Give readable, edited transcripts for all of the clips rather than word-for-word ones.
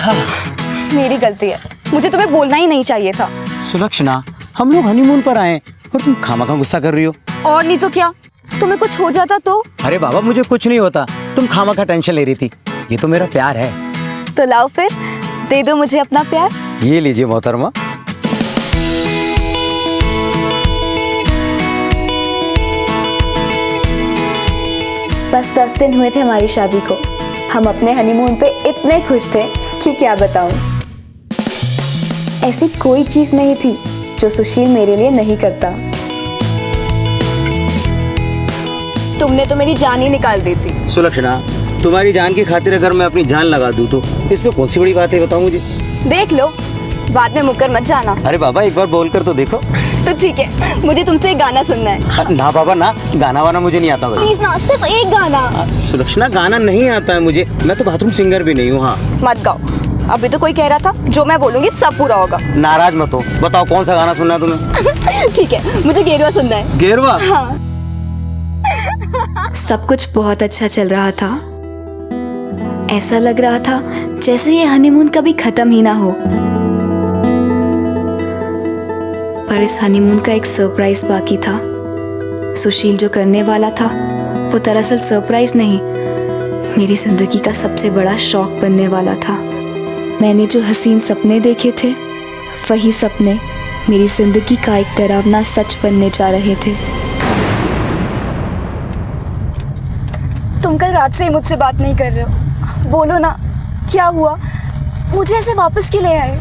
मेरी गलती है, मुझे तुम्हें बोलना ही नहीं चाहिए था। सुलक्षणा, हम लोग हनीमून पर आए और तुम खामखा गुस्सा कर रही हो। और नहीं तो क्या, तुम्हें कुछ हो जाता तो? अरे बाबा, मुझे कुछ नहीं होता, तुम खामखा टेंशन ले रही थी। ये तो मेरा प्यार है। तो लाओ फिर, दे दो मुझे अपना प्यार। ये लीजिए मोहतरमा। बस 10 दिन हुए थे हमारी शादी को। हम अपने हनीमून पे इतने खुश थे कि क्या बताऊं। ऐसी कोई चीज नहीं थी जो सुशील मेरे लिए नहीं करता। तुमने तो मेरी जान ही निकाल दी थी। सुलक्षणा, तुम्हारी जान की खातिर अगर मैं अपनी जान लगा दूं तो इसमें कौन सी बड़ी बात है, बताओ मुझे। देख लो, बाद में मुकर मत जाना। अरे बाबा, एक बार बोल कर तो देखो। तो ठीक है, मुझे तुमसे एक गाना सुनना है। ना बाबा ना, गाना वाना मुझे नहीं आता। प्लीज ना, सिर्फ एक गाना। सुलक्षणा, गाना नहीं आता है मुझे, मैं तो बाथरूम सिंगर भी नहीं हूँ। हाँ, मत गाओ। अभी तो कोई कह रहा था जो मैं बोलूंगी सब पूरा होगा। नाराज मत हो, बताओ कौन सा गाना सुनना है तुम्हें। ठीक है, मुझे गेरुआ सुनना है। गेरुआ? हाँ। सब कुछ बहुत अच्छा चल रहा था। ऐसा लग रहा था जैसे ये हनीमून कभी खत्म ही ना हो। पर इस हनीमून का एक सरप्राइज बाकी था। सुशील जो करने वाला था वो दरअसल सरप्राइज नहीं, मेरी जिंदगी का सबसे बड़ा शौक बनने वाला था। मैंने जो हसीन सपने देखे थे, वही सपने मेरी जिंदगी का एक डरावना सच बनने जा रहे थे। तुम कल रात से ही मुझसे बात नहीं कर रहे हो। बोलो ना, क्या हुआ? मुझे ऐसे वापस क्यों ले आए?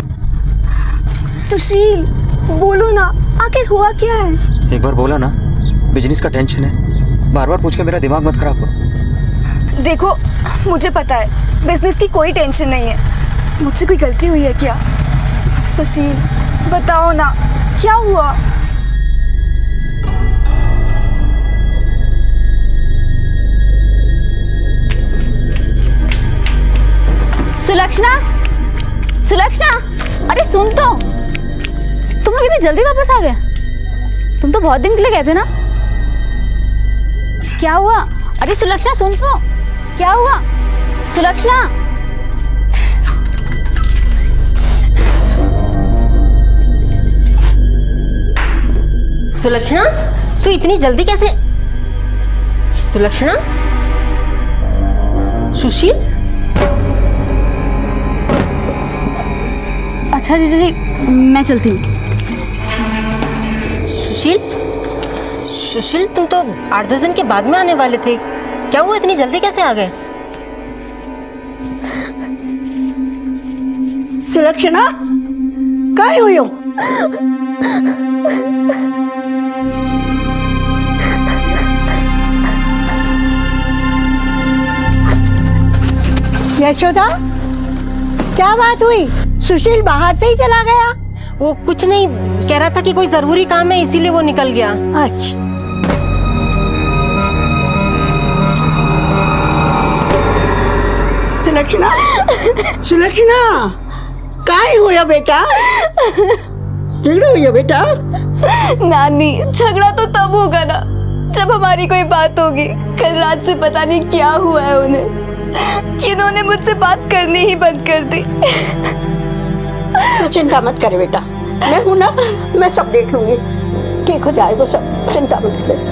सुशील, बोलो ना, आखिर हुआ क्या है? एक बार बोला ना, बिजनेस का टेंशन है, बार बार पूछ के मेरा दिमाग मत खराब करो। देखो, मुझे पता है बिजनेस की कोई टेंशन नहीं है। मुझसे कोई गलती हुई है क्या? सुशील, बताओ ना, क्या हुआ? सुलक्षणा, सुलक्षणा, अरे सुन तो, तुम लोग इतनी जल्दी वापस आ गए? तुम तो बहुत दिन के लिए गए थे ना। क्या हुआ? अरे सुलक्षणा, सुन तो, क्या हुआ? सुलक्षणा, सुलक्षणा, तू इतनी जल्दी कैसे? सुलक्षणा, सुशील? अच्छा जीजू जी, मैं चलती हूँ। सुशील, सुशील, तुम तो 8-10 दिन के बाद में आने वाले थे, क्या हुआ, इतनी जल्दी कैसे आ गए? सुलक्षणा, काय हुयो? यशोदा, क्या बात हुई? सुशील बाहर से ही चला गया? वो कुछ नहीं, कह रहा था कि कोई जरूरी काम है इसीलिए वो निकल गया। अच्छा। सुलक्षणा, सुलक्षणा, काय हुआ बेटा? झगड़ा हुआ बेटा? नानी, झगड़ा तो तब होगा ना जब हमारी कोई बात होगी। कल रात से पता नहीं क्या हुआ है उन्हें, जिन्होंने मुझसे बात करनी ही बंद कर दी। तू चिंता मत कर बेटा, मैं हूं ना, मैं सब देख लूंगी, ठीक हो जाएगा सब, चिंता मत कर।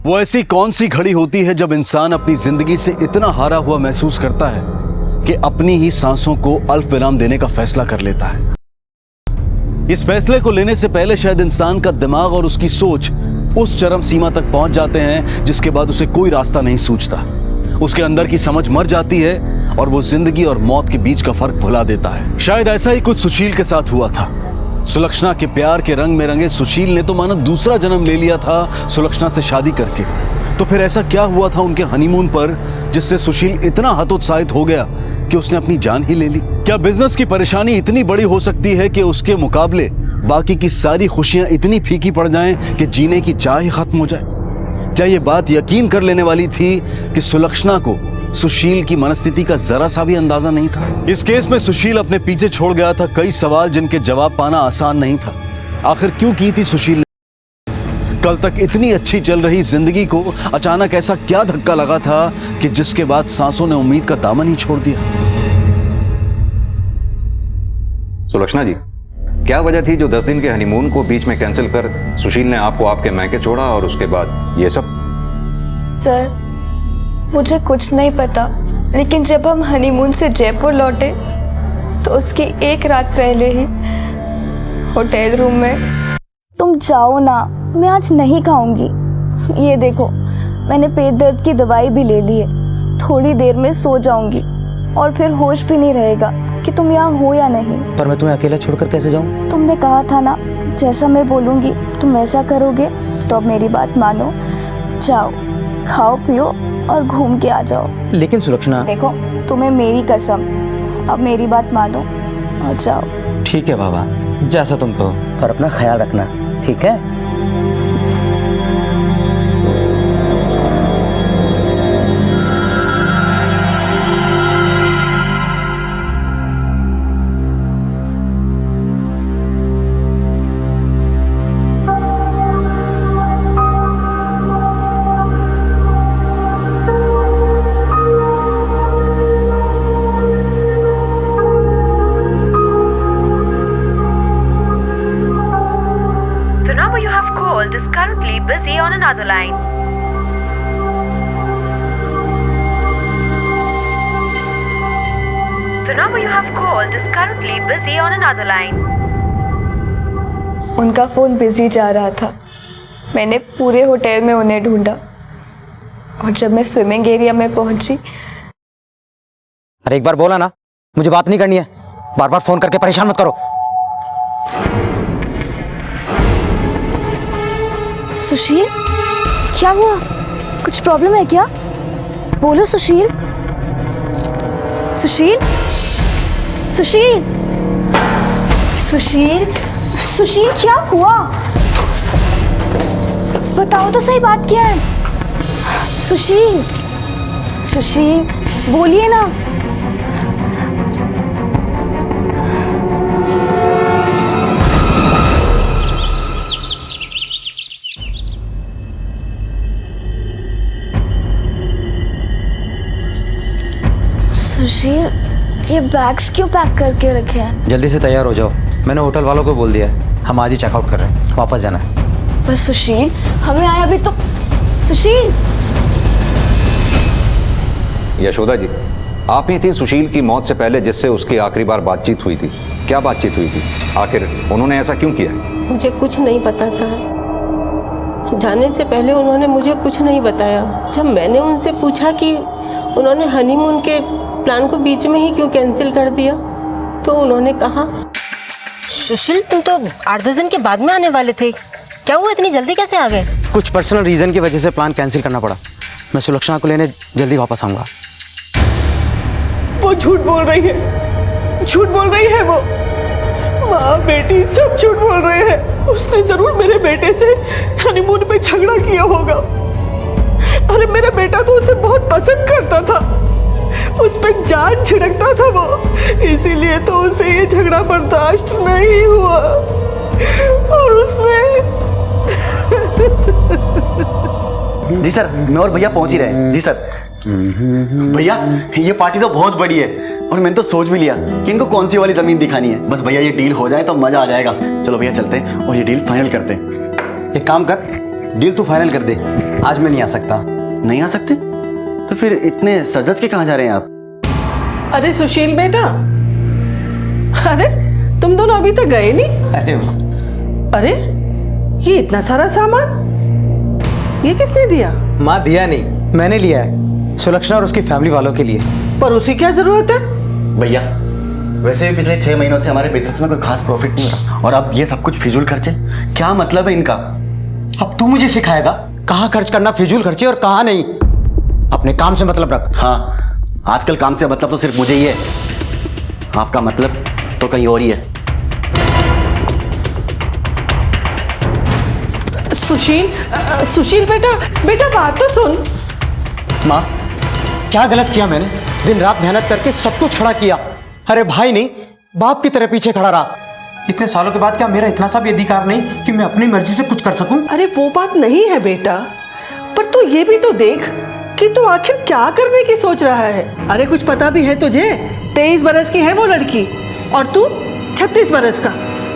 वो ऐसी कौन सी घड़ी होती है जब इंसान अपनी जिंदगी से इतना हारा हुआ महसूस करता है कि अपनी ही सांसों को अल्प विराम देने का फैसला कर लेता है। इस फैसले को लेने से पहले शायद इंसान का दिमाग और उसकी सोच उस चरम सीमा तक पहुंच जाते हैं जिसके बाद उसे कोई रास्ता नहीं सूझता। उसके अंदर की समझ मर जाती है और वो जिंदगी और मौत के बीच का फर्क भुला देता है। शायद ऐसा ही कुछ सुशील के साथ हुआ था। सुलक्षणा के प्यार के रंग में रंगे सुशील ने तो मानो दूसरा जन्म ले लिया था सुलक्षणा से शादी करके। तो फिर ऐसा क्या हुआ था उनके हनीमून पर जिससे सुशील इतना हतोत्साहित हो गया कि उसने अपनी जान ही ले ली? क्या बिजनेस की परेशानी इतनी बड़ी हो सकती है कि उसके मुकाबले बाकी की सारी खुशियां इतनी फीकी पड़ जाएं कि जीने की चाह ही खत्म हो जाए? क्या ये बात यकीन कर लेने वाली थी कि सुलक्षणा को सुशील की मनस्थिति का जरा सा भी अंदाजा नहीं था? इस केस में सुशील अपने पीछे छोड़ गया था कई सवाल जिनके जवाब पाना आसान नहीं था। आखिर क्यों की थी सुशील ने? कल तक इतनी अच्छी चल रही जिंदगी को अचानक ऐसा क्या धक्का लगा था कि जिसके बाद सांसों ने उम्मीद का दामन ही छोड़ दिया? सुलक्षणा जी, क्या वजह थी जो 10 दिन के हनीमून को बीच में कैंसिल कर सुशील ने आपको आपके मैके छोड़ा और उसके बाद ये सब? सर, मुझे कुछ नहीं पता, लेकिन जब हम हनीमून से जयपुर लौटे तो उसकी एक रात पहले ही होटल रूम में, तुम जाओ ना, मैं आज नहीं खाऊंगी। ये देखो, मैंने पेट दर्द की दवाई भी ले ली है, थोड़ी देर में सो जाऊंगी और फिर होश भी नहीं रहेगा कि तुम यहाँ हो या नहीं। पर मैं तुम्हें अकेला छोड़कर कैसे जाऊं? तुमने कहा था ना, जैसा मैं बोलूंगी तुम वैसा करोगे, तो अब मेरी बात मानो, जाओ खाओ पियो और घूम के आ जाओ। लेकिन सुलक्षणा, देखो, तुम्हें मेरी कसम, अब मेरी बात मानो और जाओ। ठीक है बाबा, जैसा तुम कहो, पर अपना ख्याल रखना, ठीक है? is currently busy on another line. The number you have called is currently busy on another line. उनका फ़ोन बिजी जा रहा था। मैंने पूरे होटल में उन्हें ढूंढा और जब मैं स्विमिंग एरिया में पहुंची। अरे एक बार बोला ना, मुझे बात नहीं करनी है, बार बार फोन करके परेशान मत करो। सुशील, क्या हुआ? कुछ प्रॉब्लम है क्या? बोलो सुशील। सुशील, सुशील, सुशील, सुशील, क्या हुआ? बताओ तो सही, बात क्या है? सुशील, सुशील, बोलिए ना। सुशील, ये बैग्स क्यों पैक करके रखे हैं? जल्दी से तैयार हो जाओ, मैंने होटल वालों को बोल दिया है, हम आज ही चेकआउट कर रहे हैं, वापस जाना है। पर सुशील, हमें आया भी तो। सुशील, यशोदा जी, आप ही थी सुशील की मौत से पहले जिससे उसकी आखिरी बार बातचीत हुई थी। क्या बातचीत हुई थी? आखिर उन्होंने ऐसा क्यों किया? मुझे कुछ नहीं पता सर। जाने से पहले उन्होंने मुझे कुछ नहीं बताया। जब मैंने उनसे पूछा कि उन्होंने हनीमून के प्लान को बीच में ही क्यों कैंसिल कर दिया, तो उन्होंने कहा, सुशील तुम तो 8-10 दिन के बाद में आने वाले थे, क्या हुआ, इतनी जल्दी कैसे आ गए? कुछ पर्सनल रीजन की वजह से प्लान कैंसिल करना पड़ा। मैं सुलक्षणा को लेने जल्दी वापस आऊंगा। वो झूठ बोल रही है, झूठ बोल रही है वो। माँ बेटी सब झूठ बोल रहे हैं। उसने जरूर मेरे बेटे से हनीमून पे झगड़ा किया होगा। अरे मेरा बेटा तो उसे बहुत पसंद करता था, उस पर जान छिड़कता था वो, इसीलिए तो उसे ये झगड़ा बर्दाश्त नहीं हुआ और उसने। जी सर, मैं और भैया पहुंच ही रहे हैं। जी सर। भैया, ये पार्टी तो बहुत बड़ी है और मैंने तो सोच भी लिया कि इनको कौन सी वाली जमीन दिखानी है। बस भैया ये डील हो जाए तो मजा आ जाएगा। चलो भैया चलते हैं और ये डील फाइनल करते हैं। एक काम कर, डील तू फाइनल कर दे, आज मैं नहीं आ सकता। नहीं आ सकते? तो फिर इतने सज के कहाँ जा रहे हैं आप? अरे सुशील बेटा, अरे तुम दोनों अभी तक गए नहीं? अरे अरे ये इतना सारा सामान, ये किसने दिया? माँ दिया नहीं, मैंने लिया है सुलक्षणा और उसकी फैमिली वालों के लिए। पर उसे क्या जरूरत है? भैया वैसे भी पिछले 6 महीनों से हमारे बिजनेस में कोई खास प्रॉफिट नहीं हो रहा, और अब ये सब कुछ फिजूल खर्चे, क्या मतलब है इनका? अब तू मुझे सिखाएगा कहाँ खर्च करना फिजूल खर्चे और कहाँ नहीं। अपने काम से मतलब रख। हाँ, आजकल काम से मतलब तो सिर्फ मुझे ही है, आपका मतलब तो कहीं और ही है। सुशील बेटा, बेटा बात तो सुन। माँ क्या गलत किया मैंने? दिन रात मेहनत करके सब कुछ खड़ा किया। अरे भाई नहीं, बाप की तरह पीछे खड़ा रहा। इतने सालों के बाद क्या मेरा इतना सा भी अधिकार नहीं कि मैं अपनी मर्जी से कुछ कर सकूं? अरे वो बात नहीं है बेटा, पर तू ये भी तो देख कि तू आखिर क्या करने की सोच रहा है। अरे कुछ पता भी है तुझे? 23 बरस की है वो लड़की और तू 36 बरस का।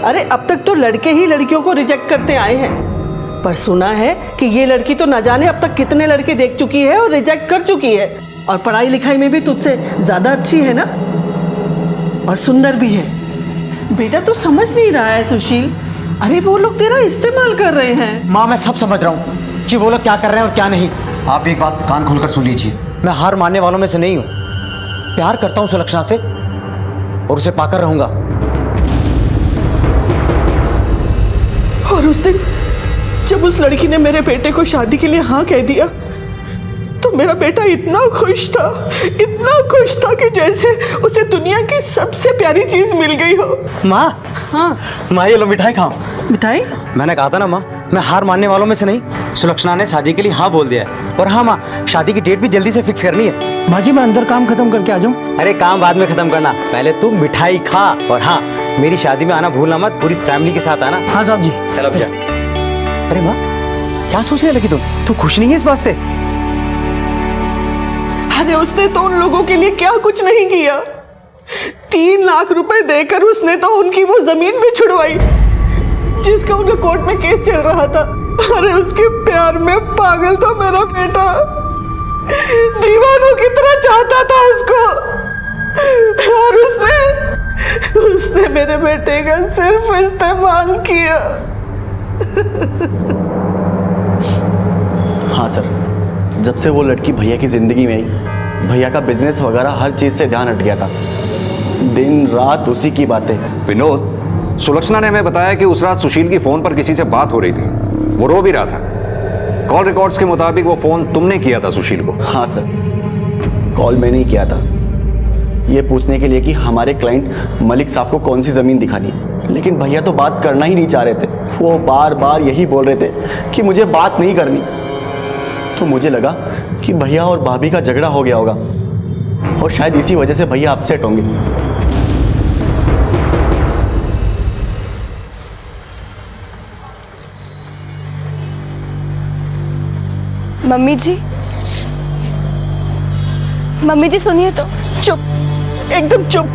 अरे अब तक तो लड़के ही लड़कियों को रिजेक्ट करते आए हैं, पर सुना है कि ये लड़की तो न जाने अब तक कितने लड़के देख चुकी है और रिजेक्ट कर चुकी है, और पढ़ाई लिखाई में भी तुझसे ज्यादा अच्छी है ना, और सुंदर भी है। बेटा तू समझ नहीं रहा है सुशील, अरे वो लोग तेरा इस्तेमाल कर रहे हैं। माँ मैं सब समझ रहा हूँ कि वो लोग क्या कर रहे हैं और क्या नहीं। आप एक बात कान खोलकर सुन लीजिए, मैं हार मानने वालों में से नहीं हूँ। प्यार करता हूँ सुलक्षणा से और उसे पाकर रहूंगा। और उस दिन जब उस लड़की ने मेरे बेटे को शादी के लिए हाँ कह दिया, तो मेरा बेटा इतना खुश था कि जैसे उसे दुनिया की सबसे प्यारी चीज मिल गई हो। माँ, हाँ माँ ये लो मिठाई खाओ। मिठाई? मैंने कहा था ना माँ, मैं हार मानने वालों में से नहीं। सुलक्षणा ने शादी के लिए हाँ बोल दिया है, और हाँ माँ, शादी की डेट भी जल्दी से फिक्स करनी है। माँ जी मैं अंदर काम खत्म करके आ जाऊँ? अरे काम बाद में खत्म करना, पहले तुम मिठाई खा। और हाँ, मेरी शादी में आना भूलना मत, पूरी फैमिली के साथ आना। हाँ साहब जी। चलो भैया। अरे माँ क्या सोचने लगी तू खुश नहीं है इस बात से? अरे उसने तो उन लोगों के लिए क्या कुछ नहीं किया। 3 लाख रुपए देकर उसने तो उनकी वो जमीन भी छुड़वाई जिसका उनके कोर्ट में केस चल रहा था। अरे उसके प्यार में पागल था मेरा बेटा, दीवानों की तरह चाहता था उसको, और उसने मेरे बेटे का सिर्फ इस्तेमाल किया। हाँ सर, जब से वो लड़की भैया की जिंदगी में आई, भैया का बिजनेस वगैरह हर चीज से ध्यान हट गया था। दिन रात उसी की बातें। विनोद, सुलक्षणा ने हमें बताया कि उस रात सुशील की फोन पर किसी से बात हो रही थी, वो रो भी रहा था। कॉल रिकॉर्ड्स के मुताबिक वो फोन तुमने किया था सुशील को? हाँ सर, कॉल मैंने ही किया था, ये पूछने के लिए कि हमारे क्लाइंट मलिक साहब को कौन सी जमीन दिखानी है। लेकिन भैया तो बात करना ही नहीं चाह रहे थे, वो बार बार यही बोल रहे थे कि मुझे बात नहीं करनी। तो मुझे लगा कि भैया और भाभी का झगड़ा हो गया होगा, और शायद इसी वजह से भैया अपसेट होंगे। मम्मी जी सुनिए तो। चुप, एकदम चुप,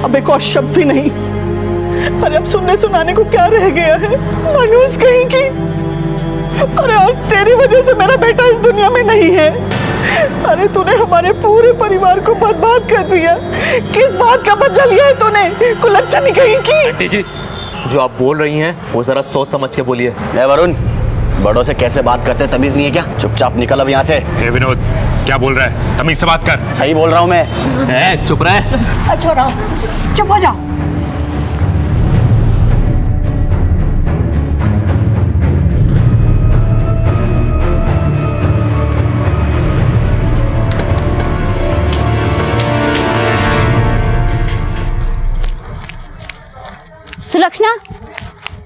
अब एक और शब्द भी नहीं। अरे अब सुनने सुनाने को क्या रह गया है? मनूस कहीं की। अरे आज तेरी वजह से मेरा बेटा इस दुनिया में नहीं है। अरे तूने हमारे पूरे परिवार को बर्बाद कर दिया। किस बात का बदला लिया है तूने? कुलच्छनी कहीं की। आंटी जी, जो आप बोल रही हैं वो जरा सोच समझ के बोलिए। वरुण, बड़ों से कैसे बात करते, तमीज नहीं है क्या? चुपचाप निकल अब यहाँ से। विनोद क्या बोल रहा है? तमीज से बात कर। सही बोल रहा हूँ मैं। चुप रहे। छोड़ो, चुप हो जाओ।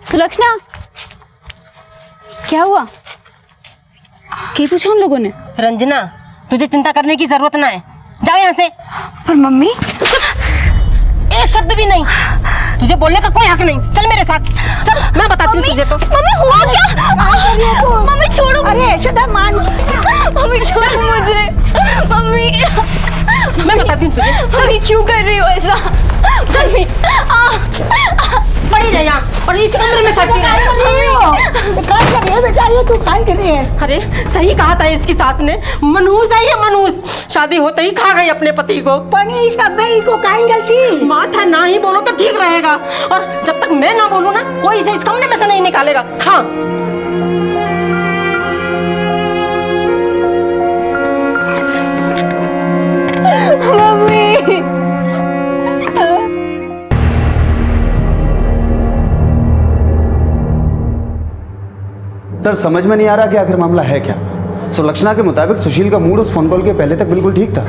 सुलक्षणा, क्या हुआ? क्या पूछा उन लोगों ने? रंजना, तुझे चिंता करने की जरूरत ना है, जाओ यहाँ से। पर मम्मी, एक शब्द भी नहीं, तुझे बोलने का कोई हक नहीं। चल मेरे साथ, चल मैं बताती हूँ तुझे। तो मम्मी हुआ क्या? मम्मी छोड़ो। अरे यशोदा मान, मम्मी छोड़ो मुझे। मम्मी मैं बताती हूँ तुझे। मम्मी क्यों कर रही हो ऐसा? मम्मी पड़ी रह यहाँ। और इस कमरे में सट रही है। अरे सही कहा था इसकी सास ने, मनहूस है ये मनहूस, शादी होते ही खा गई अपने पति को। को गलती माथा ना ही बोलो तो ठीक रहेगा, और जब तक मैं ना बोलूं ना कोई इसे इस कमरे में से नहीं निकालेगा। हाँ मम्मी। सर समझ में नहीं आ रहा कि आखिर मामला है क्या। सुलक्षणा के मुताबिक सुशील का मूड उस फोन कॉल के पहले तक बिल्कुल ठीक था,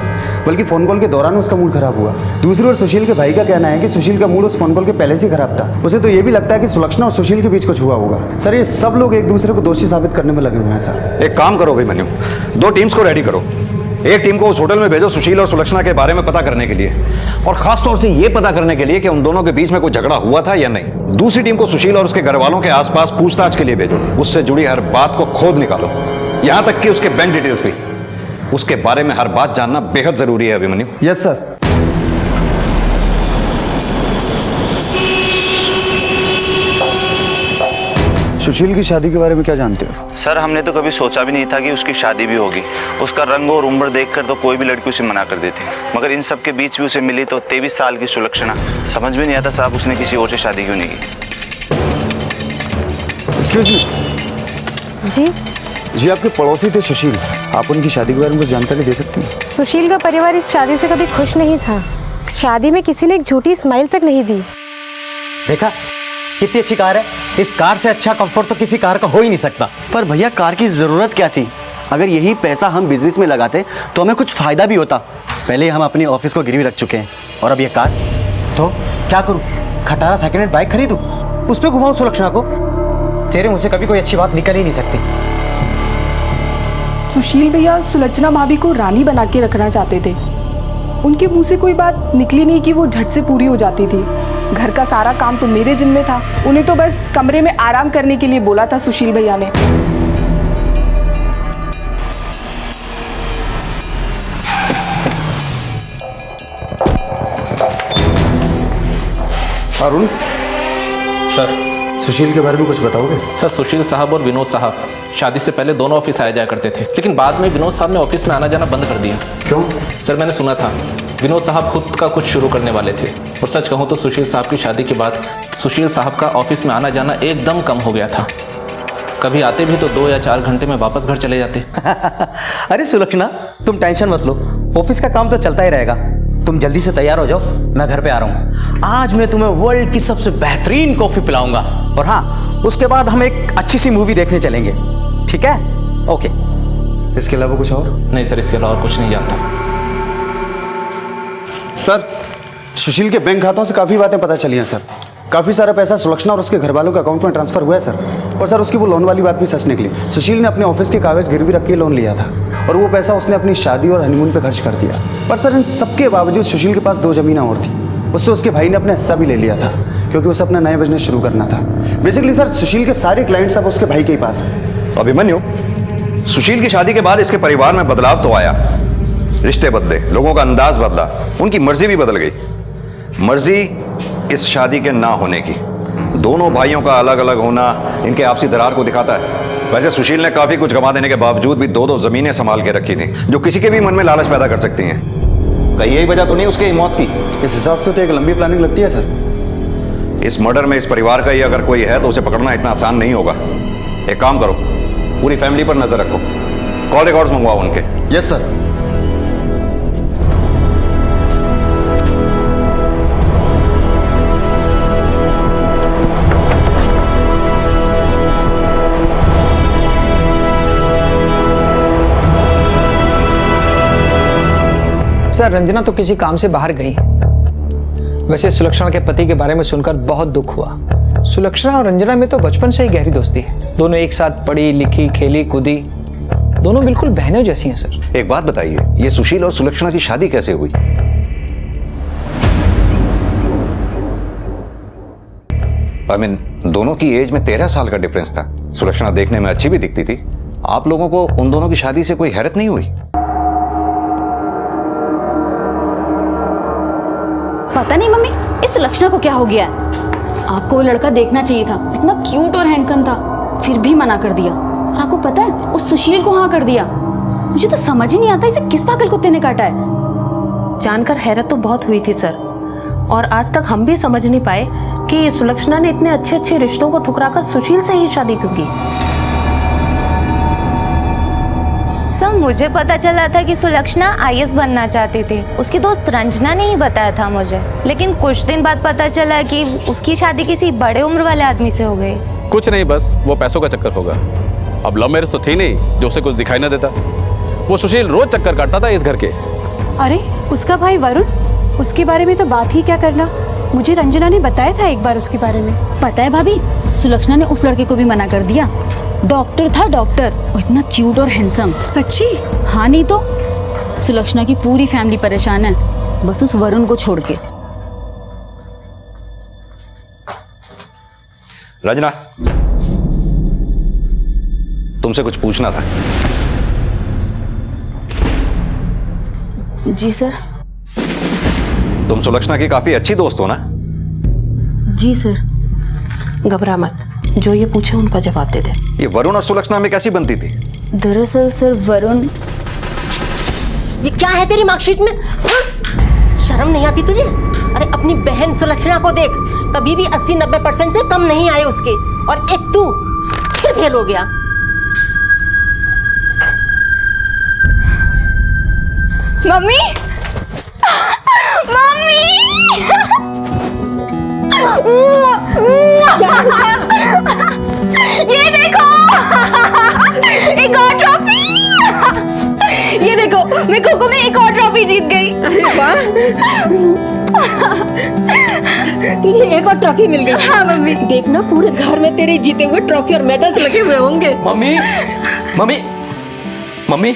बल्कि फोन कॉल के दौरान उसका मूड खराब हुआ। दूसरी ओर सुशील के भाई का कहना है कि सुशील का मूड उस फोन कॉल के पहले से ही खराब था। उसे तो ये भी लगता है कि सुलक्षणा और सुशील के बीच कुछ हुआ होगा। सर ये सब लोग एक दूसरे को दोषी साबित करने में लगे हुए हैं सर। एक काम करो अभिमन्यु, 2 टीम्स को रेडी करो। एक टीम को उस होटल में भेजो सुशील और सुलक्षणा के बारे में पता करने के लिए, और खास तौर से यह पता करने के लिए कि उन दोनों के बीच में कोई झगड़ा हुआ था या नहीं। दूसरी टीम को सुशील और उसके घर वालों के आसपास पूछताछ के लिए भेजो। उससे जुड़ी हर बात को खोद निकालो, यहां तक कि उसके बैंक डिटेल्स भी। उसके बारे में हर बात जानना बेहद जरूरी है अभिमन्यु। Yes sir. सुशील की शादी के बारे में क्या जानते हो? सर हमने तो कभी सोचा भी नहीं था कि उसकी शादी भी होगी। उसका रंग और उम्र देखकर तो कोई भी लड़की उसे मना कर देती, मगर इन सब के बीच भी उसे मिली तो 23 साल की सुलक्षणा। समझ में नहीं आता साहब उसने किसी और से शादी क्यों नहीं की। Excuse me. जी जी आपके पड़ोसी थे सुशील, आप उनकी शादी के बारे में कुछ जानकारी दे सकती हैं? सुशील का परिवार इस शादी से कभी खुश नहीं था। शादी में किसी ने एक झूठी स्माइल तक नहीं दी। देखा कितनी अच्छी कार है, इस कार से अच्छा कंफर्ट तो किसी कार का हो ही नहीं सकता। पर भैया कार की जरूरत क्या थी? अगर यही पैसा हम बिजनेस में लगाते तो हमें कुछ फायदा भी होता। पहले हम अपने ऑफिस को गिरवी रख चुके हैं, और अब ये कार। तो क्या करूं? खटारा सेकंड हैंड बाइक खरीदूं, उस पे घुमाऊं सुलक्षणा को? तेरे मुंह से कभी कोई अच्छी बात निकल ही नहीं सकती। सुशील भैया सुलक्षणा भाभी को रानी बना के रखना चाहते थे। उनके मुंह से कोई बात निकली नहीं कि वो झट से पूरी हो जाती थी। घर का सारा काम तो मेरे जिम्मे था, उन्हें तो बस कमरे में आराम करने के लिए बोला था सुशील भैया ने। अरुण सर, सुशील के बारे में कुछ बताओगे? सर सुशील साहब और विनोद साहब शादी से पहले दोनों ऑफिस आया जाया करते थे, लेकिन बाद में विनोद साहब ने ऑफिस में आना जाना बंद कर दिया। क्यों? सर मैंने सुना था विनोद साहब खुद का कुछ शुरू करने वाले थे, और सच कहूँ तो सुशील साहब की शादी के बाद सुशील साहब का ऑफिस में आना जाना एकदम कम हो गया था। कभी आते भी तो 2 या 4 घंटे में वापस घर चले जाते। अरे सुलक्षणा तुम टेंशन मत लो, ऑफिस का काम तो चलता ही रहेगा। तुम जल्दी से तैयार हो जाओ, मैं घर पे आ रहा हूँ। आज मैं तुम्हें वर्ल्ड की सबसे बेहतरीन कॉफी पिलाऊंगा, और हाँ उसके बाद हम एक अच्छी सी मूवी देखने चलेंगे, ठीक है? ओके। इसके अलावा कुछ और? नहीं सर, इसके अलावा कुछ नहीं जानता। सर सुशील के बैंक खातों से काफ़ी बातें पता चली हैं सर। काफ़ी सारा पैसा सुलक्षणा और उसके घर वालों के अकाउंट में ट्रांसफर हुआ है सर। और सर उसकी वो लोन वाली बात भी सच निकली। सुशील ने अपने ऑफिस के कागज गिरवी रख के लोन लिया था, और वो पैसा उसने अपनी शादी और हनीमून पे खर्च कर दिया। पर सर इन सबके बावजूद सुशील के पास 2 ज़मीनें और थी, उससे उसके भाई ने अपना हिस्सा भी ले लिया था, क्योंकि उसे अपना नया बिजनेस शुरू करना था। बेसिकली सर सुशील के सारे क्लाइंट्स अब उसके भाई के ही पास हैं। अभिमन्यु, सुशील की शादी के बाद इसके परिवार में बदलाव तो आया, रिश्ते बदले, लोगों का अंदाज बदला, उनकी मर्जी भी बदल गई। मर्जी इस शादी के ना होने की। दोनों भाइयों का अलग अलग होना इनके आपसी दरार को दिखाता है। वैसे सुशील ने काफी कुछ गंवा देने के बावजूद भी 2-2 जमीनें संभाल के रखी थी, जो किसी के भी मन में लालच पैदा कर सकती हैं। कहीं यही वजह तो नहीं उसकी मौत की? इस हिसाब से तो एक लंबी प्लानिंग लगती है सर। इस मर्डर में इस परिवार का ही अगर कोई है तो उसे पकड़ना इतना आसान नहीं होगा। एक काम करो, पूरी फैमिली पर नजर रखो, कॉल रिकॉर्ड्स मंगवाओ उनके। Yes sir. सर रंजना तो किसी काम से बाहर गई। वैसे सुलक्षणा के पति के बारे में सुनकर बहुत दुख हुआ। सुलक्षणा और रंजना में तो बचपन से ही गहरी दोस्ती है। दोनों एक साथ पढ़ी लिखी, खेली कूदी, दोनों बिल्कुल बहनों जैसी हैं सर। एक बात बताइए, ये सुशील और सुलक्षणा की शादी कैसे हुई? दोनों की एज में 13 साल का डिफरेंस था। सुलक्षणा देखने में अच्छी भी दिखती थी। आप लोगों को उन दोनों की शादी से कोई हैरत नहीं हुई? पता नहीं मम्मी, इस सुलक्षणा को क्या हो गया? आपको वो लड़का देखना चाहिए था, इतना क्यूट और हैंडसम था, फिर भी मना कर दिया। आपको पता है उस सुशील को हाँ कर दिया। मुझे तो समझ ही नहीं आता इसे किस पागल कुत्ते ने काटा है। जानकर हैरत तो बहुत हुई थी सर, और आज तक हम भी समझ नहीं पाए कि सुलक्षणा ने इतने अच्छे अच्छे रिश्तों को ठुकराकर सुशील से ही शादी क्यों की। सर मुझे पता चला था कि सुलक्षणा IAS बनना चाहती थी, उसकी दोस्त रंजना ने ही बताया था मुझे, लेकिन कुछ दिन बाद पता चला कि उसकी शादी किसी बड़े उम्र वाले आदमी से हो गई। कुछ नहीं, बस वो पैसों का चक्कर होगा। अब लव मैरिज तो थी नहीं जो उसे कुछ दिखाई ना देता। वो सुशील रोज चक्कर काटता था इस घर के। अरे उसका भाई वरुण, उसके बारे में तो बात ही क्या करना, मुझे रंजना ने बताया था एक बार उसके बारे में। पता है भाभी, सुलक्षणा ने उस लड़के को भी मना कर दिया। डॉक्टर था, डॉक्टर, और इतना क्यूट और हैंडसम। सच्ची? हाँ नहीं तो। सुलक्षणा की पूरी फैमिली परेशान है, बस उस वरुण को छोड़ के। रंजना, तुमसे कुछ पूछना था। जी सर। तुम सुलक्षणा की काफी अच्छी दोस्त हो ना? जी सर। घबरा मत, जो ये पूछे उनका जवाब दे दे। ये वरुण और सुलक्षणा में कैसी बनती थी? दरअसल सर वरुण। ये क्या है तेरी मार्कशीट में? शर्म नहीं आती तुझे? अरे अपनी बहन सुलक्षणा को देख, कभी भी 80-90% से कम नहीं आए उसके, और एक तू फिर फेल हो गया। मम्मी, मम्मी, ये देखो, एक और ट्रॉफी। ये देखो, मैं खो-खो में एक और ट्रॉफी जीत गई। अरे वाह, तुझे एक और ट्रॉफी मिल गई। हाँ मम्मी। देखना पूरे घर में तेरे जीते हुए ट्रॉफी और मेडल्स लगे हुए होंगे। मम्मी, मम्मी, मम्मी,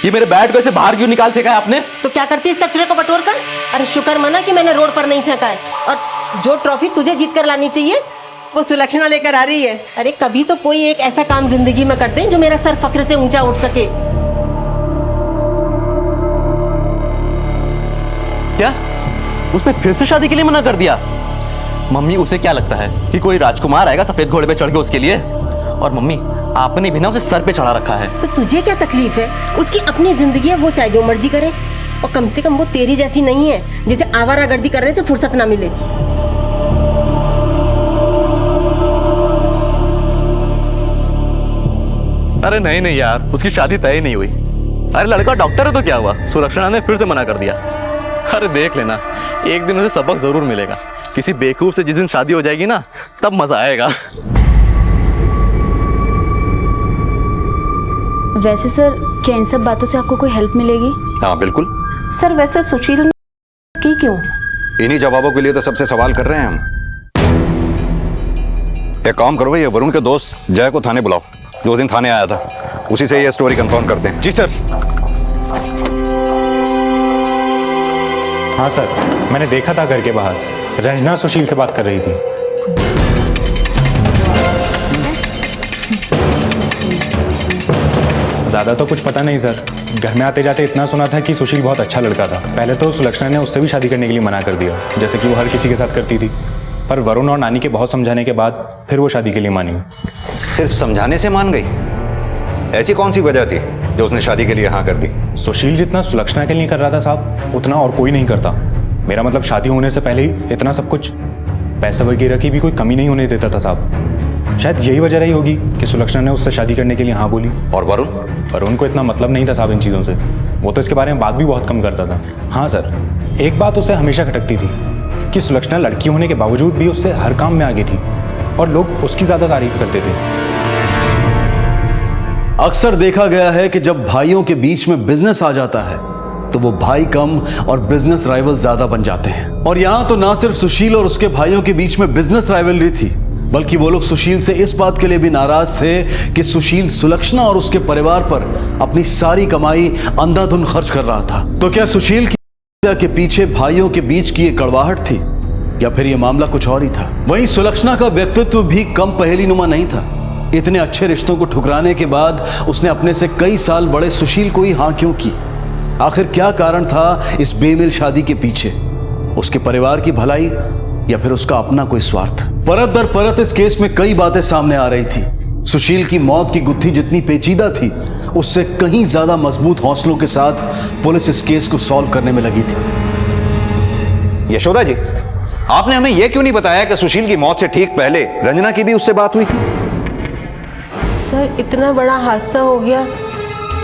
ये मेरे बैट को ऐसे बाहर क्यों निकाल फेंका है आपने? तो क्या करती है इस कचरे को बटोर कर? अरे शुक्र मना कि मैंने रोड पर नहीं फेंका है, और जो ट्रॉफी तुझे जीत कर लानी चाहिए वो सुलक्षणा लेकर आ रही है। अरे कभी तो कोई एक ऐसा काम जिंदगी में कर दे जो मेरा सर फक्र से ऊंचा उठ सके। क्या उसने फिर से शादी के लिए मना कर दिया? मम्मी, उसे क्या लगता है कि कोई राजकुमार आएगा सफेद घोड़े पे चढ़ के उसके लिए? और मम्मी, आपने भी ना उसे सर पे चढ़ा रखा है। तो तुझे क्या तकलीफ है? उसकी अपनी जिंदगी है, वो चाहे जो मर्जी करे, और कम से कम वो तेरी जैसी नहीं है जिसे आवारागर्दी करने से फुर्सत ना मिले। अरे नहीं नहीं यार, उसकी शादी तय नहीं हुई। अरे लड़का डॉक्टर है तो क्या हुआ, सुलक्षणा ने फिर से मना कर दिया। अरे देख लेना, एक दिन उसे सबक जरूर मिलेगा। किसी बेवकूफ से जिस दिन शादी हो जाएगी ना, तब मजा आएगा। वैसे सर, क्या इन सब बातों से आपको कोई हेल्प मिलेगी? हाँ बिल्कुल। सर वैसे सुशील ने की क्यों? इन्हीं जवाबों के लिए तो सबसे सवाल कर रहे हैं हम। एक काम करो, ये वरुण के दोस्त जय को थाने बुलाओ, जो उस दिन थाने आया था, उसी से ये स्टोरी कंफर्म करते हैं। जी सर। हाँ सर, मैंने देखा था घर के बाहर रंजना सुशील से बात कर रही थी। ज़्यादा तो कुछ पता नहीं सर, घर में आते जाते इतना सुना था कि सुशील बहुत अच्छा लड़का था। पहले तो सुलक्षणा ने उससे भी शादी करने के लिए मना कर दिया, जैसे कि वो हर किसी के साथ करती थी, पर वरुण और नानी के बहुत समझाने के बाद फिर वो शादी के लिए मानी। सिर्फ समझाने से मान गई? ऐसी कौन सी वजह थी जो उसने शादी के लिए हाँ कर दी? सुशील जितना सुलक्षणा के लिए कर रहा था साहब, उतना और कोई नहीं करता। मेरा मतलब शादी होने से पहले ही इतना सब कुछ, पैसे वगैरह की भी कोई कमी नहीं होने देता था साहब। शायद यही वजह रही होगी कि सुलक्षणा ने उससे शादी करने के लिए हाँ बोली। और वरुण? वरुण को इतना मतलब नहीं था साहब इन चीज़ों से, वो तो इसके बारे में बात भी बहुत कम करता था। हाँ सर, एक बात उसे हमेशा खटकती थी कि सुलक्षणा लड़की होने के बावजूद भी उससे हर काम में आगे थी, और लोग उसकी ज़्यादा तारीफ करते थे। अक्सर देखा गया है कि जब भाइयों के बीच में बिजनेस आ जाता है तो वो भाई कम और बिजनेस राइवल ज्यादा बन जाते हैं। और यहां तो ना सिर्फ सुशील और उसके भाइयों के बीच में बिजनेस राइवलरी थी, बल्कि वो लोग सुशील से इस बात के लिए भी नाराज थे कि सुशील सुलक्षणा और उसके परिवार पर अपनी सारी कमाई अंधाधुंध खर्च कर रहा था। तो क्या सुशील की हत्या के पीछे भाइयों के बीच की एक कड़वाहट थी, या फिर यह मामला कुछ और ही था? वहीं सुलक्षणा का व्यक्तित्व भी कम पहेलीनुमा नहीं था। इतने अच्छे रिश्तों को ठुकराने के बाद उसने अपने से कई साल बड़े सुशील को ही हाँ क्यों की? आखिर क्या कारण था इस बेमेल शादी के पीछे? उसके परिवार की भलाई या फिर उसका अपना कोई स्वार्थ? परत दर परत इस केस में कई बातें सामने आ रही थी। सुशील की मौत की गुत्थी जितनी पेचीदा थी, उससे कहीं ज्यादा मजबूत हौसलों के साथ पुलिस इस केस को सॉल्व करने में लगी थी। यशोदा जी, आपने हमें यह क्यों नहीं बताया कि सुशील की मौत से ठीक पहले रंजना की भी उससे बात हुई? सर, इतना बड़ा हादसा हो गया,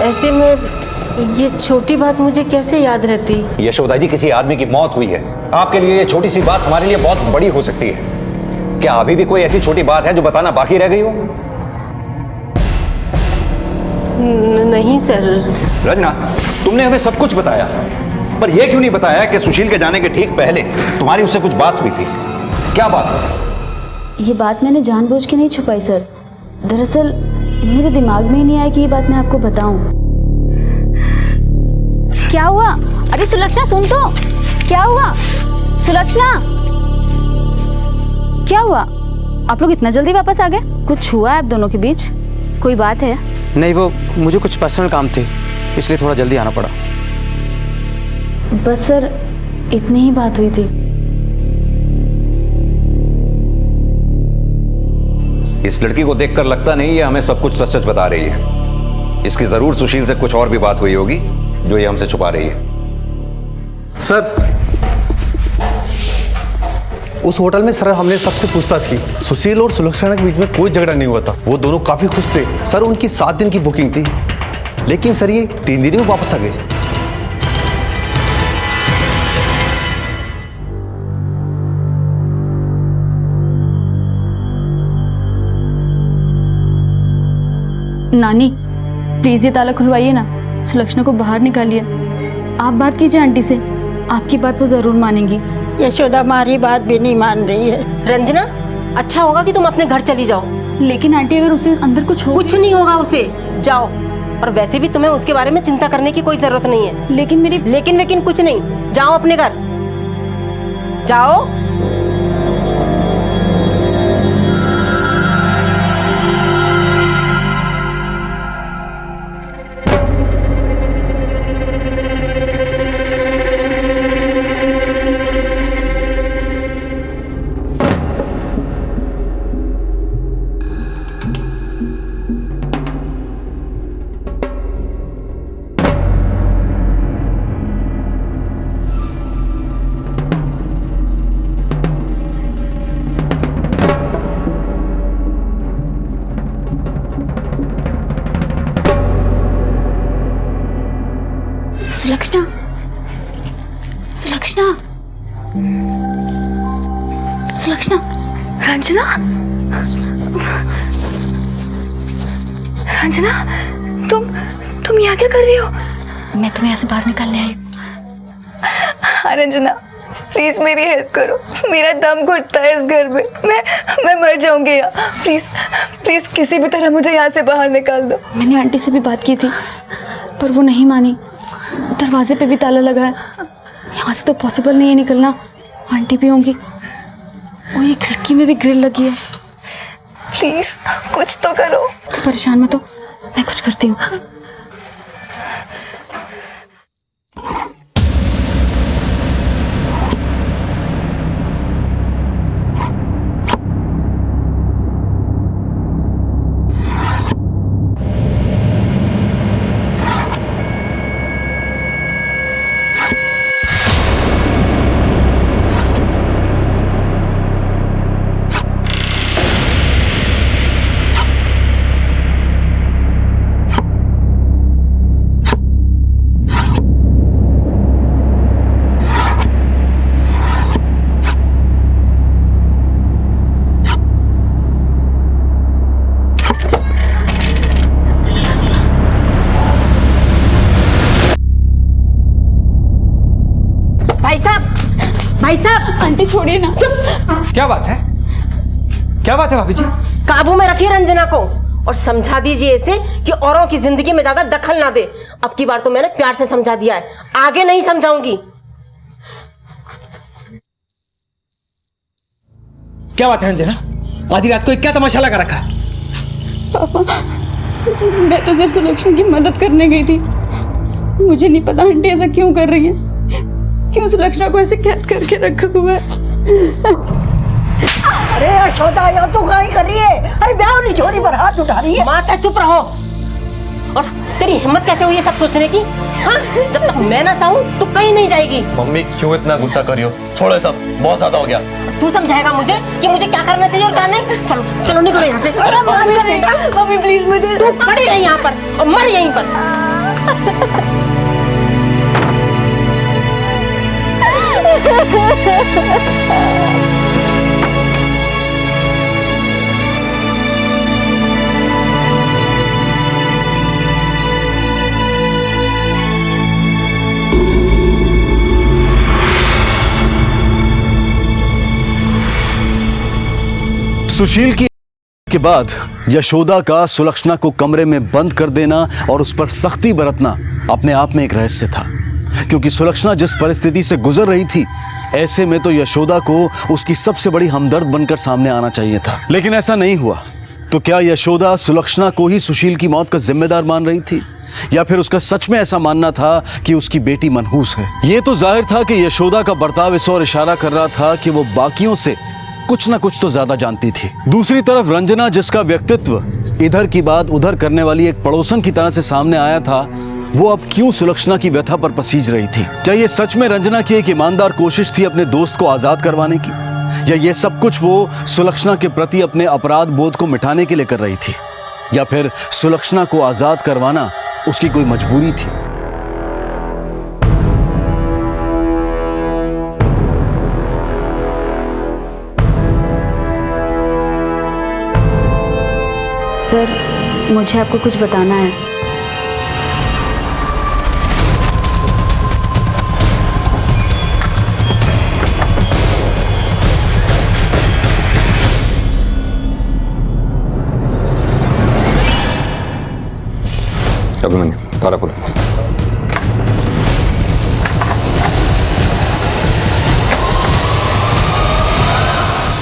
ऐसे में ये छोटी बात मुझे कैसे याद रहती? यशोदा जी, किसी आदमी की मौत हुई है, आपके लिए ये छोटी सी बात हमारे लिए बहुत बड़ी हो सकती है। क्या अभी भी कोई ऐसी छोटी बात है जो बताना बाकी रह गई हो? नहीं सर। रंजना, तुमने हमें सब कुछ बताया, पर यह क्यों नहीं बताया कि सुशील के जाने के ठीक पहले तुम्हारी उससे कुछ बात हुई थी? क्या बात? ये बात मैंने जानबूझ के नहीं छुपाई सर। दरअसल मेरे दिमाग में ही नहीं आया कि ये बात मैं आपको बताऊं। क्या हुआ? अरे सुलक्षणा सुन तो, क्या हुआ? सुलक्षणा, क्या हुआ? आप लोग इतना जल्दी वापस आ गए? कुछ हुआ है आप दोनों के बीच? कोई बात है? नहीं, वो मुझे कुछ पर्सनल काम थे, इसलिए थोड़ा जल्दी आना पड़ा। बस सर, इतनी ही बात हुई थी। इस लड़की को देखकर लगता नहीं ये हमें सब कुछ सच सच बता रही है। इसकी जरूर सुशील से कुछ और भी बात हुई होगी जो ये हमसे छुपा रही है। सर, उस होटल में सर हमने सबसे पूछताछ की। सुशील और सुलक्षणा के बीच में कोई झगड़ा नहीं हुआ था। वो दोनों काफी खुश थे। सर, उनकी 7 दिन की बुकिंग थी, लेकिन सर ये 3 दिन में वापस आ गए। नानी, प्लीज ये ताला खुलवाइए ना, सुलक्षणा को बाहर निकालिए। आप बात कीजिए आंटी से, आपकी बात वो जरूर मानेंगी। यशोदा हमारी बात भी नहीं मान रही है। रंजना, अच्छा होगा कि तुम अपने घर चली जाओ। लेकिन आंटी, अगर उसे अंदर कुछ हो, कुछ नहीं होगा उसे, जाओ। और वैसे भी तुम्हें उसके बारे में चिंता करने की कोई जरूरत नहीं है। लेकिन कुछ नहीं, जाओ अपने घर, जाओ। सुलक्षणा, सुलक्षणा, सुलक्षणा, रंजना, रंजना, तुम यहाँ क्या कर रही हो? मैं तुम्हें यहाँ से बाहर निकालने आई हूँ। हाँ रंजना, प्लीज मेरी हेल्प करो, मेरा दम घुटता है इस घर में, मैं मर जाऊंगी यहाँ। प्लीज किसी भी तरह मुझे यहाँ से बाहर निकाल दो। मैंने आंटी से भी बात की थी, पर वो नहीं मानी। दरवाजे पे भी ताला लगा है, यहाँ से तो पॉसिबल नहीं है निकलना। आंटी भी होंगी, और ये खिड़की में भी ग्रिल लगी है। प्लीज कुछ तो करो। तो परेशान मत हो, मैं कुछ करती हूँ। भाई साहब, आंटी छोड़िए ना। चुप। क्या बात है? क्या बात है भाभी जी? काबू में रखिए रंजना को और समझा दीजिए इसे कि औरों की जिंदगी में ज्यादा दखल ना दे। अब की बार तो मैंने प्यार से समझा दिया है, आगे नहीं समझाऊंगी। क्या बात है रंजना? आधी रात को क्या तमाशा लगा रखा है? पापा, मैं तो सिर्फ सुलक्षणा की मदद करने गई थी। मुझे नहीं पता आंटी ऐसा क्यों कर रही है, क्यों सुलक्षणा को ऐसे कैद करके रखा हुआ है। अरे यशोदा यो तू कहीं कर रही है? अरे ब्याह छोरी पर हाथ उठा रही है। माता चुप रहो। और तेरी हिम्मत कैसे हुई ये सब सोचने की? हाँ? जब तक मैं ना चाहूँ तू कहीं नहीं जाएगी। मम्मी क्यों इतना गुस्सा कर रही हो? छोड़ो सब, बहुत ज्यादा हो गया। तू समझाएगा मुझे कि मुझे क्या करना चाहिए और क्या नहीं? चलो चलो निकलो यहाँ से। मम्मी प्लीज मुझे, तू पड़ी रही यहाँ पर और मर यहीं पर। सुशील की के बाद यशोदा का सुलक्षणा को कमरे में बंद कर देना और उस पर सख्ती बरतना अपने आप में एक रहस्य था, क्योंकि सुलक्षणा जिस परिस्थिति से गुजर रही थी ऐसे में तो यशोदा को उसकी सबसे बड़ी हमदर्द बनकर सामने आना चाहिए था, लेकिन ऐसा नहीं हुआ। तो क्या यशोदा सुलक्षणा को ही सुशील की मौत का जिम्मेदार मान रही थी, या फिर उसका सच में ऐसा मानना था कि उसकी बेटी मनहूस है? यह तो जाहिर था कि यशोदा का बर्ताव इस ओर इशारा कर रहा था कि वो बाकियों से कुछ ना कुछ तो ज्यादा जानती थी। दूसरी तरफ रंजना, जिसका व्यक्तित्व इधर की बात उधर करने वाली एक पड़ोसन की तरह से सामने आया था, वो अब क्यों सुलक्षणा की व्यथा पर पसीज रही थी? क्या ये सच में रंजना की एक ईमानदार कोशिश थी अपने दोस्त को आजाद करवाने की, या ये सब कुछ वो सुलक्षणा के प्रति अपने अपराध बोध को मिटाने के लिए कर रही थी, या फिर सुलक्षणा को आजाद करवाना उसकी कोई मजबूरी थी? सर, मुझे आपको कुछ बताना है। अभिमन्यु, ताला खोलो।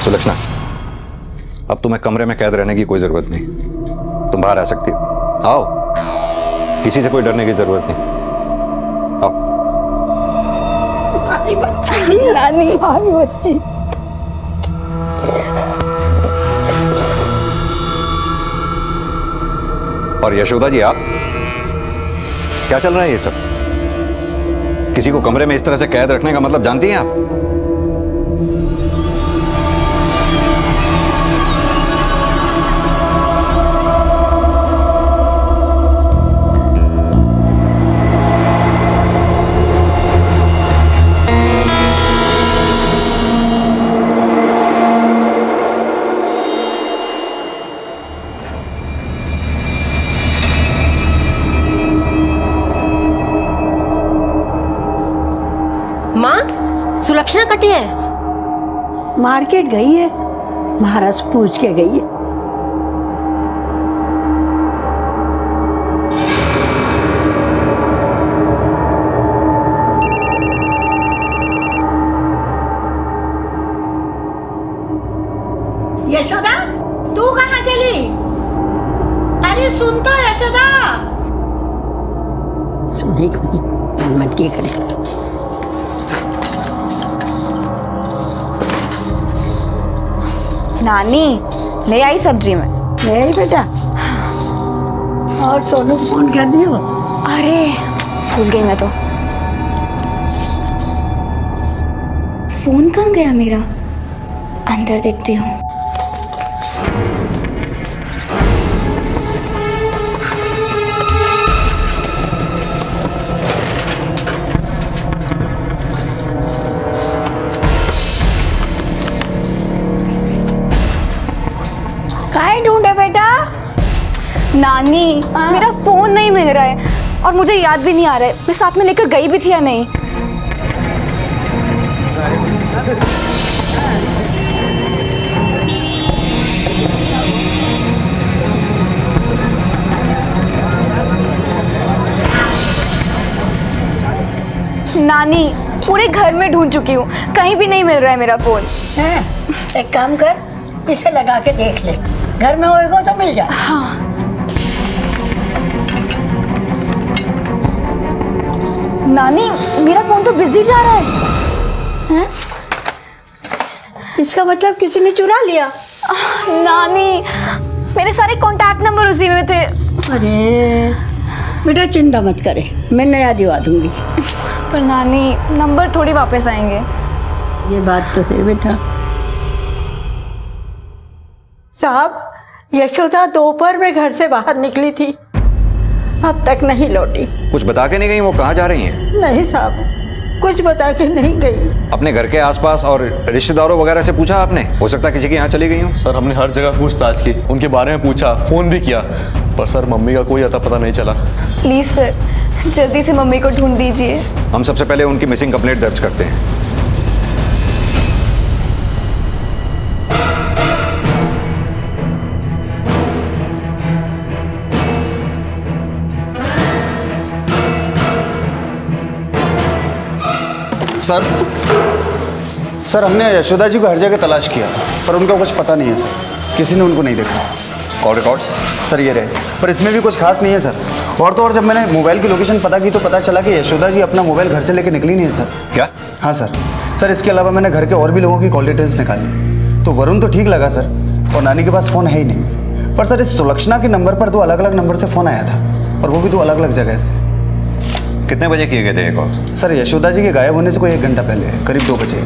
सुलक्षणा, अब तुम्हें कमरे में कैद रहने की कोई जरूरत नहीं, तुम बाहर आ सकती हो। आओ, किसी से कोई डरने की जरूरत नहीं। आओ। हमारी बच्ची, रानी हमारी बच्ची। और यशोदा जी, आप क्या चल रहा है ये सब? किसी को कमरे में इस तरह से कैद रखने का मतलब जानती हैं आप? माँ, सुलक्षणा कटी है। मार्केट गई है, महाराज पूछ के गई है। यशोदा, तू कहाँ चली? अरे सुन तो यशोदा। सुने मन की करे। नानी ले आई सब्जी में। ले आई बेटा। और सोनू को फोन कर दिया? अरे भूल गई मैं तो। फोन कहाँ गया मेरा? अंदर देखती हूँ। काहे ढूंढे बेटा? नानी, मेरा फोन नहीं मिल रहा है और मुझे याद भी नहीं आ रहा है मैं साथ में लेकर गई भी थी या नहीं। नानी, पूरे घर में ढूंढ चुकी हूँ, कहीं भी नहीं मिल रहा है मेरा फोन। एक काम कर, इसे लगा के देख ले, घर में होएगा तो मिल जाए। हाँ। नानी, मेरा फोन तो बिजी जा रहा है। इसका मतलब किसी ने चुरा लिया। नानी, मेरे सारे कांटेक्ट नंबर उसी में थे। अरे बेटा चिंता मत करे, मैं नया दिवा दूंगी। पर नानी, नंबर थोड़ी वापस आएंगे। ये बात तो है बेटा। साहब, यशोदा दोपहर में घर से बाहर निकली थी, अब तक नहीं लौटी। कुछ बता के नहीं गई? वो कहाँ जा रही हैं? नहीं साहब, कुछ बता के नहीं गई। अपने घर के आसपास और रिश्तेदारों वगैरह से पूछा आपने? हो सकता है किसी के यहाँ चली गई हो। सर हमने हर जगह पूछताछ की, उनके बारे में पूछा, फोन भी किया, पर सर मम्मी का कोई अता पता नहीं चला। प्लीज सर, जल्दी से मम्मी को ढूंढ दीजिए। हम सबसे पहले उनकी मिसिंग कंप्लेंट दर्ज करते हैं। सर हमने यशोदा जी को हर जगह तलाश किया पर उनका कुछ पता नहीं है सर, किसी ने उनको नहीं देखा। कॉल रिकॉर्ड सर ये रहे, पर इसमें भी कुछ खास नहीं है सर। और तो और जब मैंने मोबाइल की लोकेशन पता की तो पता चला कि यशोदा जी अपना मोबाइल घर से लेके निकली नहीं है सर। क्या? हाँ सर इसके अलावा मैंने घर के और भी लोगों की कॉल डिटेल्स निकाली तो वरुण तो ठीक लगा सर, और नानी के पास फ़ोन है ही नहीं। पर सर इस सुलक्षणा के नंबर पर 2 अलग अलग नंबर से फ़ोन आया था, और वो भी 2 अलग अलग जगह से। कितने बजे किए गए थे ये कॉल? सर यशोदा जी के गायब होने से कोई 1 घंटा पहले, करीब 2 बजे।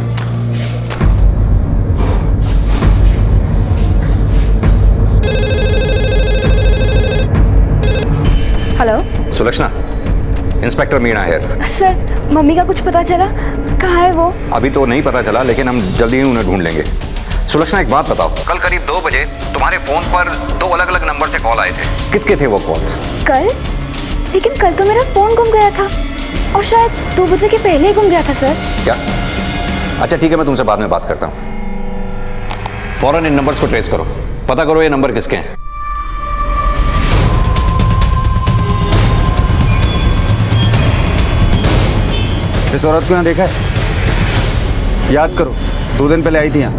हेलो सुलक्षणा, इंस्पेक्टर मीणा है। सर, मम्मी का कुछ पता चला? कहाँ है वो? अभी तो नहीं पता चला, लेकिन हम जल्दी ही उन्हें ढूंढ लेंगे। सुलक्षणा एक बात बताओ, कल करीब 2 बजे तुम्हारे फोन पर 2 अलग अलग नंबर से कॉल आए थे, किसके थे वो कॉल्स? कल? लेकिन कल तो मेरा फोन गुम गया था, और शायद 2 बजे के पहले ही गुम गया था सर। क्या? अच्छा ठीक है, मैं तुमसे बाद में बात करता हूँ। फौरन इन नंबर्स को ट्रेस करो, पता करो ये नंबर किसके हैं। इस औरत को यहाँ देखा है? याद करो, 2 दिन पहले आई थी यहाँ।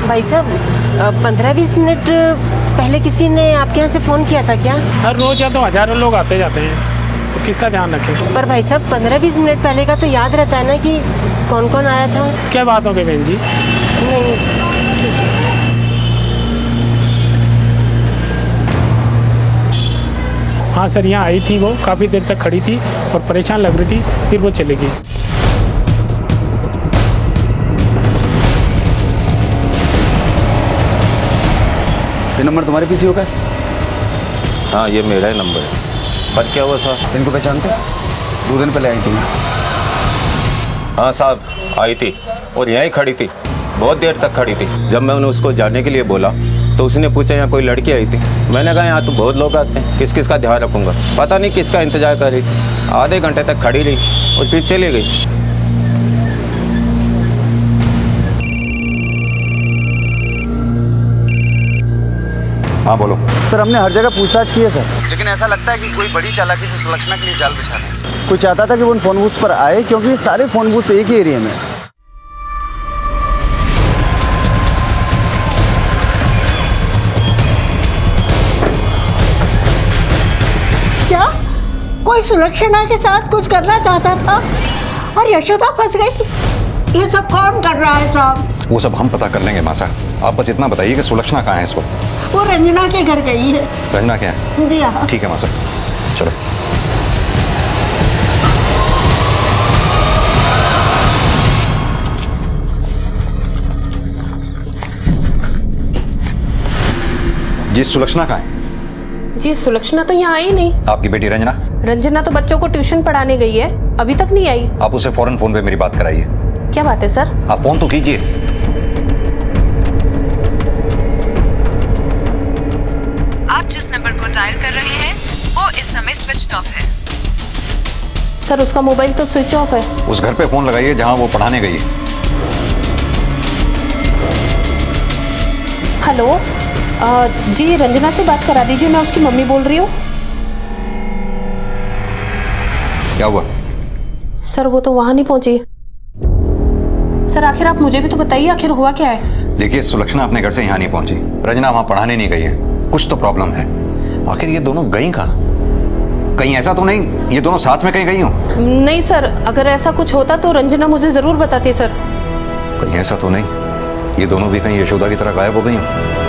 भाई साहब, 15-20 मिनट पहले किसी ने आपके यहाँ से फ़ोन किया था क्या? हर रोज या तो हजारों लोग आते जाते हैं, तो किसका ध्यान रखें? पर भाई साहब, 15-20 मिनट पहले का तो याद रहता है ना कि कौन कौन आया था। क्या बात हो गई बहन जी? नहीं, ठीक है। हाँ सर, यहाँ आई थी, वो काफ़ी देर तक खड़ी थी और परेशान लग रही थी, फिर वो चली गई। ये नंबर तुम्हारे पीसी होगा? हाँ, ये मेरा ही नंबर है। पर क्या हुआ सर? इनको पहचानते? 2 दिन पहले आई थी। हाँ साहब, आई थी और यहीं खड़ी थी, बहुत देर तक खड़ी थी। जब मैंने उसको जाने के लिए बोला तो उसने पूछा यहाँ कोई लड़की आई थी। मैंने कहा यहाँ तो बहुत लोग आते हैं, किस किस का ध्यान रखूँगा। पता नहीं किसका इंतजार कर रही थी, आधे घंटे तक खड़ी रही और फिर चली गई। हाँ बोलो। सर हमने हर जगह पूछताछ की है सर, लेकिन ऐसा लगता है कि कोई बड़ी चालाकी से सुलक्षणा के लिए जाल बिछा रहे हैं। कोई चाहता था कि वो उन फोन बूथ्स पर आए, क्योंकि सारे फोन बूथ्स एक ही एरिया में। क्या कोई सुलक्षणा के साथ कुछ करना चाहता था और यशोदा फंस गई? ये सब कौन कर रहा है साहब? वो सब हम पता कर लेंगे मासा, आप बस इतना बताइए कि सुलक्षणा कहाँ है इस वक्त? वो रंजना के घर गई है। रंजना क्या है? जी हाँ। ठीक है मासा, चलो। जी सुलक्षणा कहाँ है? जी सुलक्षणा तो यहाँ आई नहीं। आपकी बेटी रंजना? रंजना तो बच्चों को ट्यूशन पढ़ाने गई है, अभी तक नहीं आई। आप उसे फौरन फोन पे मेरी बात कराइए। क्या बात है सर? आप फोन तो कीजिए। आप जिस नंबर को डायल कर रहे हैं वो इस समय स्विच ऑफ है। सर उसका मोबाइल तो स्विच ऑफ है। उस घर पे फोन लगाइए जहां वो पढ़ाने गई है। हेलो, जी रंजना से बात करा दीजिए, मैं उसकी मम्मी बोल रही हूँ। क्या हुआ? सर वो तो वहां नहीं पहुंची। सर आखिर आप मुझे भी तो बताइए, आखिर हुआ क्या है? देखिए सुलक्षणा अपने घर से यहाँ नहीं पहुंची, रंजना वहां पढ़ाने नहीं गई है, कुछ तो प्रॉब्लम है। आखिर ये दोनों गई कहाँ? कहीं ऐसा तो नहीं ये दोनों साथ में कहीं गई हो? नहीं सर, अगर ऐसा कुछ होता तो रंजना मुझे जरूर बताती सर। कहीं ऐसा तो नहीं ये दोनों भी कहीं यशोदा की तरह गायब हो गई हो?